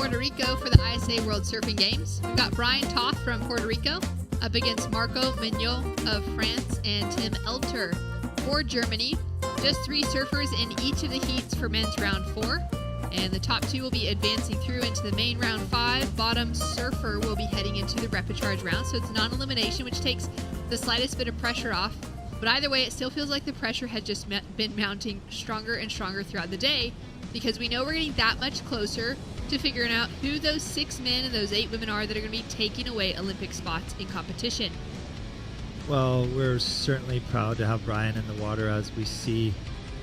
Puerto Rico for the ISA World Surfing Games. We've got Brian Toth from Puerto Rico up against Marco Mignot of France and Tim Elter for Germany. Just 3 surfers in each of the heats for men's round 4. And the top 2 will be advancing through into the main round 5. Bottom surfer will be heading into the repechage round. So it's non-elimination, which takes the slightest bit of pressure off. But either way, it still feels like the pressure had just been mounting stronger and stronger throughout the day, because we know we're getting that much closer to figuring out who those 6 men and those 8 women are that are going to be taking away Olympic spots in competition. Well, we're certainly proud to have Brian in the water, as we see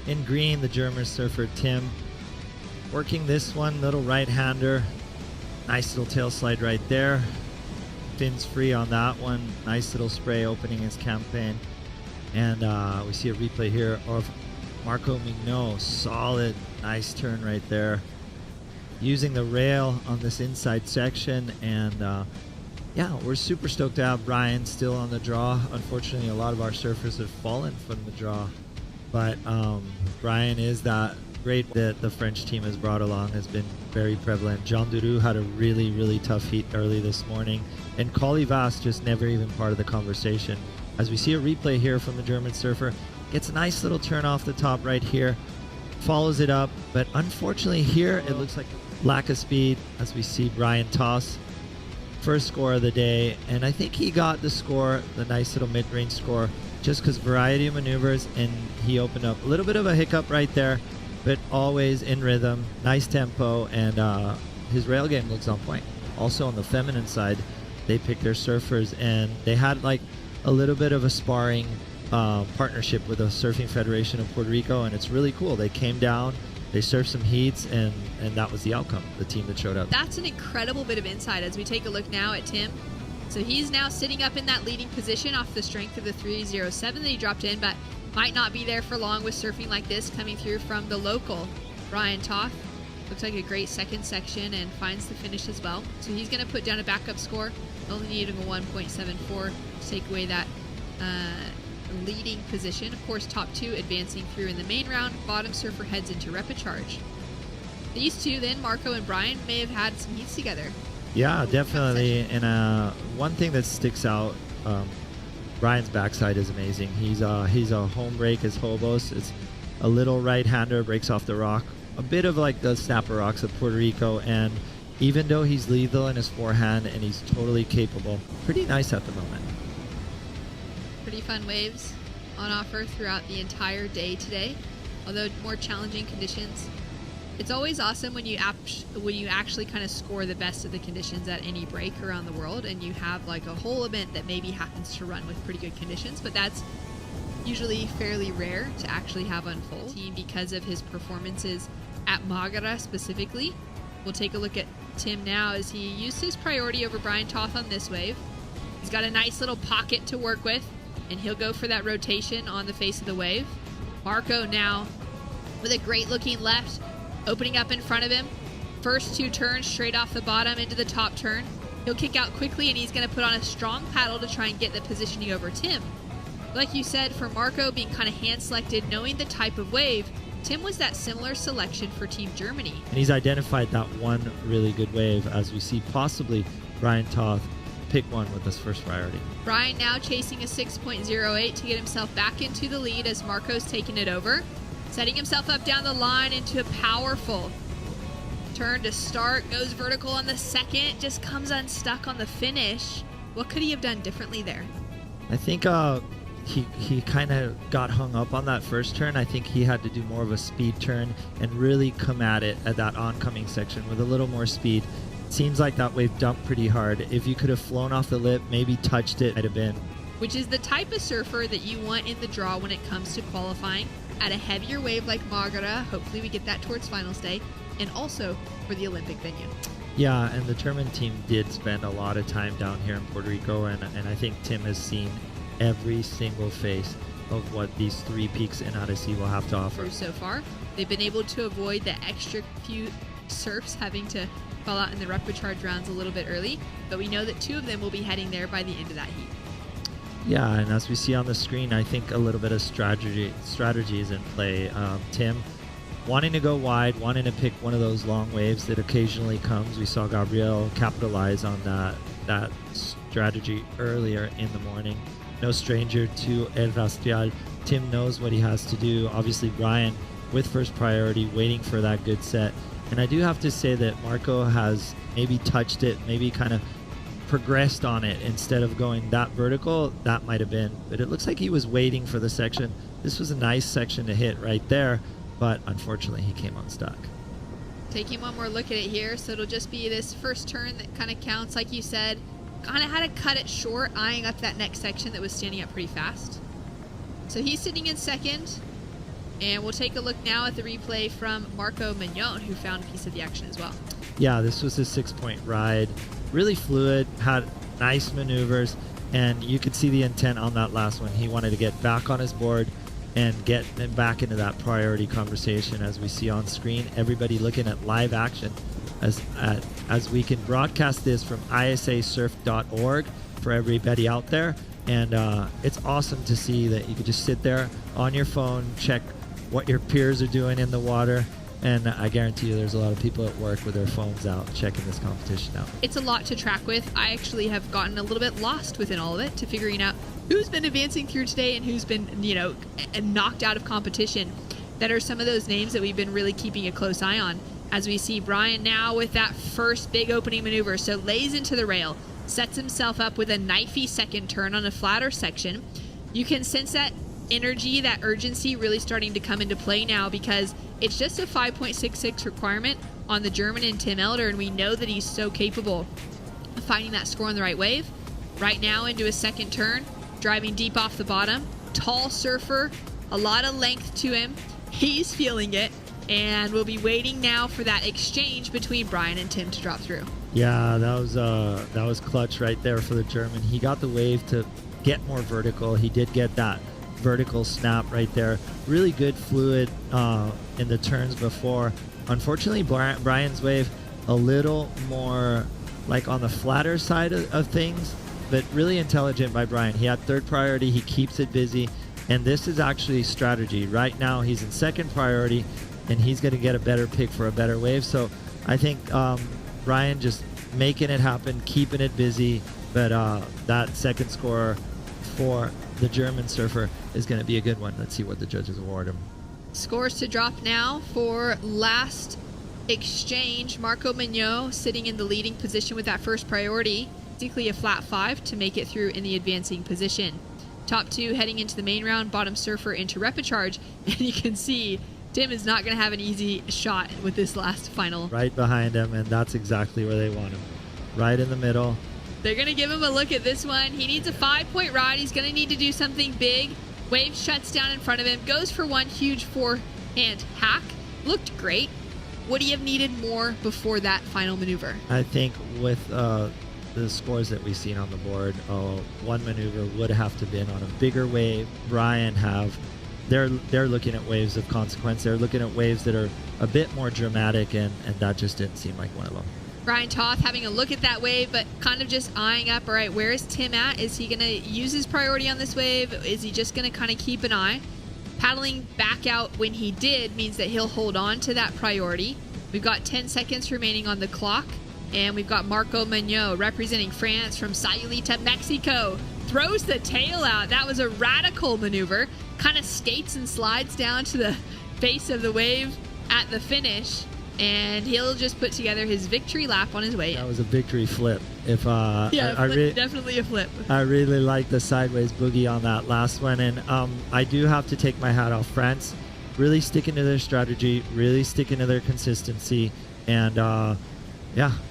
in green the German surfer Tim working this one, little right-hander. Nice little tail slide right there. Fins free on that one. Nice little spray opening his campaign. And we see a replay here of Marco Mignot. Solid, nice turn right there. Using the rail on this inside section. And yeah, we're super stoked to have Brian still on the draw. Unfortunately, a lot of our surfers have fallen from the draw. But Brian is that great that the French team has brought along, has been very prevalent. Jean Duroux had a really, really tough heat early this morning. And Collie Vass just never even part of the conversation. As we see a replay here from the German surfer, gets a nice little turn off the top right here, follows it up, but unfortunately here it looks like lack of speed, as we see Brian toss. First score of the day, and I think he got the score, the nice little mid-range score, just because variety of maneuvers, and he opened up a little bit of a hiccup right there, but always in rhythm, nice tempo, and his rail game looks on point. Also on the feminine side, they picked their surfers, and they had like a little bit of a sparring partnership with the Surfing Federation of Puerto Rico, and it's really cool. They came down, they surfed some heats, and that was the outcome, the team that showed up. That's an incredible bit of insight as we take a look now at Tim. So he's now sitting up in that leading position off the strength of the 307 that he dropped in, but might not be there for long with surfing like this coming through from the local Brian Toth. Looks like a great second section and finds the finish as well. So he's going to put down a backup score, only needing a 1.74 to take away that leading position. Of course, top 2 advancing through in the main round. Bottom surfer heads into repechage. These two then, Marco and Brian, may have had some heats together. Yeah, definitely. And one thing that sticks out, Brian's backside is amazing. He's a home break, his hobos. It's a little right-hander, breaks off the rock. A bit of like the snapper rocks of Puerto Rico, and even though he's lethal in his forehand and he's totally capable, pretty nice at the moment. Pretty fun waves on offer throughout the entire day today, although more challenging conditions. It's always awesome when you actually kind of score the best of the conditions at any break around the world, and you have like a whole event that maybe happens to run with pretty good conditions, but that's usually fairly rare to actually have unfold because of his performances at Mágara specifically. We'll take a look at Tim now as he used his priority over Brian Toth on this wave. He's got a nice little pocket to work with, and he'll go for that rotation on the face of the wave. Marco now with a great looking left, opening up in front of him. First 2 turns straight off the bottom into the top turn. He'll kick out quickly, and he's going to put on a strong paddle to try and get the positioning over Tim. Like you said, for Marco being kind of hand-selected, knowing the type of wave, Tim was that similar selection for Team Germany. And he's identified that one really good wave, as we see possibly Brian Toth pick one with his first priority. Brian now chasing a 6.08 to get himself back into the lead as Marco's taking it over. Setting himself up down the line into a powerful turn to start. Goes vertical on the second, just comes unstuck on the finish. What could he have done differently there? I think he kind of got hung up on that first turn. I think he had to do more of a speed turn and really come at it at that oncoming section with a little more speed. Seems like that wave dumped pretty hard. If you could have flown off the lip, maybe touched it, might have been. Which is the type of surfer that you want in the draw when it comes to qualifying at a heavier wave like Mágara. Hopefully we get that towards finals day, and also for the Olympic venue. Yeah, and the German team did spend a lot of time down here in Puerto Rico, and I think Tim has seen every single face of what these 3 peaks in Odyssey will have to offer. So far, they've been able to avoid the extra few surfs having to fall out in the repechage rounds a little bit early, but we know that 2 of them will be heading there by the end of that heat. Yeah, and as we see on the screen, I think a little bit of strategy is in play. Tim wanting to go wide, wanting to pick one of those long waves that occasionally comes. We saw Gabriel capitalize on that strategy earlier in the morning. No stranger to El Rastreal. Tim knows what he has to do. Obviously, Brian with first priority, waiting for that good set. And I do have to say that Marco has maybe touched it, maybe kind of progressed on it instead of going that vertical. That might have been, but it looks like he was waiting for the section. This was a nice section to hit right there, but unfortunately he came unstuck. Taking one more look at it here, so it'll just be this first turn that kind of counts. Like you said, kind of had to cut it short, eyeing up that next section that was standing up pretty fast. So he's sitting in second, and we'll take a look now at the replay from Marco Mignot, who found a piece of the action as well. Yeah, this was a 6-point ride. Really fluid, had nice maneuvers, and you could see the intent on that last one. He wanted to get back on his board and get back into that priority conversation, as we see on screen. Everybody looking at live action as we can broadcast this from isasurf.org for everybody out there. And it's awesome to see that you could just sit there on your phone, check what your peers are doing in the water. And I guarantee you there's a lot of people at work with their phones out checking this competition out. It's a lot to track with. I actually have gotten a little bit lost within all of it to figuring out who's been advancing through today and who's been, knocked out of competition. That are some of those names that we've been really keeping a close eye on. As we see Brian now with that first big opening maneuver. So lays into the rail, sets himself up with a knifey second turn on a flatter section. You can sense that energy, that urgency really starting to come into play now, because it's just a 5.66 requirement on the German and Tim Elter, and we know that he's so capable of finding that score on the right wave. Right now into a second turn, driving deep off the bottom. Tall surfer, a lot of length to him. He's feeling it, and we'll be waiting now for that exchange between Brian and Tim to drop through. Yeah, that was clutch right there for the German. He got the wave to get more vertical. He did get that vertical snap right there. Really good fluid in the turns before. Unfortunately, Brian's wave a little more like on the flatter side of things, but really intelligent by Brian. He had third priority. He keeps it busy, and this is actually strategy. Right now, he's in second priority, and he's going to get a better pick for a better wave. So I think Brian just making it happen, keeping it busy, but that second score for the German surfer is going to be a good one. Let's see what the judges award him. Scores to drop now for last exchange. Marco Mignot sitting in the leading position with that first priority. Basically a flat 5 to make it through in the advancing position. Top 2 heading into the main round, bottom surfer into repecharge. And you can see Tim is not going to have an easy shot with this last final. Right behind him, and that's exactly where they want him. Right in the middle. They're going to give him a look at this one. He needs a 5-point ride. He's going to need to do something big. Wave shuts down in front of him. Goes for one huge forehand hack. Looked great. Would he have needed more before that final maneuver? I think with the scores that we've seen on the board, one maneuver would have to been on a bigger wave. Brian they're looking at waves of consequence. They're looking at waves that are a bit more dramatic, and that just didn't seem like one of them. Brian Toth having a look at that wave, but kind of just eyeing up, all right, where is Tim at? Is he going to use his priority on this wave? Is he just going to kind of keep an eye? Paddling back out when he did means that he'll hold on to that priority. We've got 10 seconds remaining on the clock, and we've got Marco Mignot representing France from Sayulita, Mexico. Throws the tail out. That was a radical maneuver. Kind of skates and slides down to the face of the wave at the finish. And he'll just put together his victory lap on his way in. That was a victory flip. Definitely a flip. I really like the sideways boogie on that last one. And I do have to take my hat off France. Really sticking to their strategy, really sticking to their consistency. And that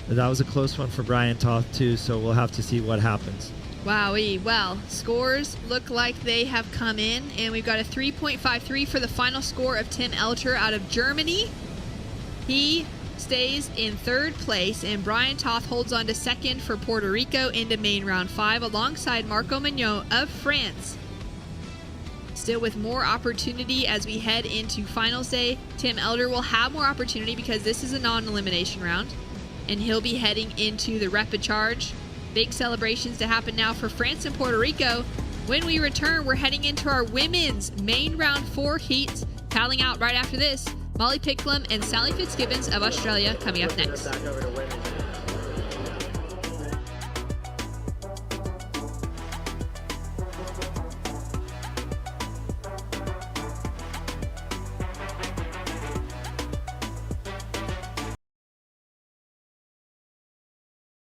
was a close one for Brian Toth too. So we'll have to see what happens. Wowee. Well, scores look like they have come in. And we've got a 3.53 for the final score of Tim Elter out of Germany. He stays in third place, and Brian Toth holds on to second for Puerto Rico into main round 5 alongside Marco Mignot of France. Still with more opportunity as we head into finals day. Tim Elter will have more opportunity because this is a non-elimination round, and he'll be heading into the repecharge. Big celebrations to happen now for France and Puerto Rico. When we return, we're heading into our women's main round 4 heats. Paddling out right after this, Molly Picklum and Sally Fitzgibbons of Australia coming up next. Back over to women's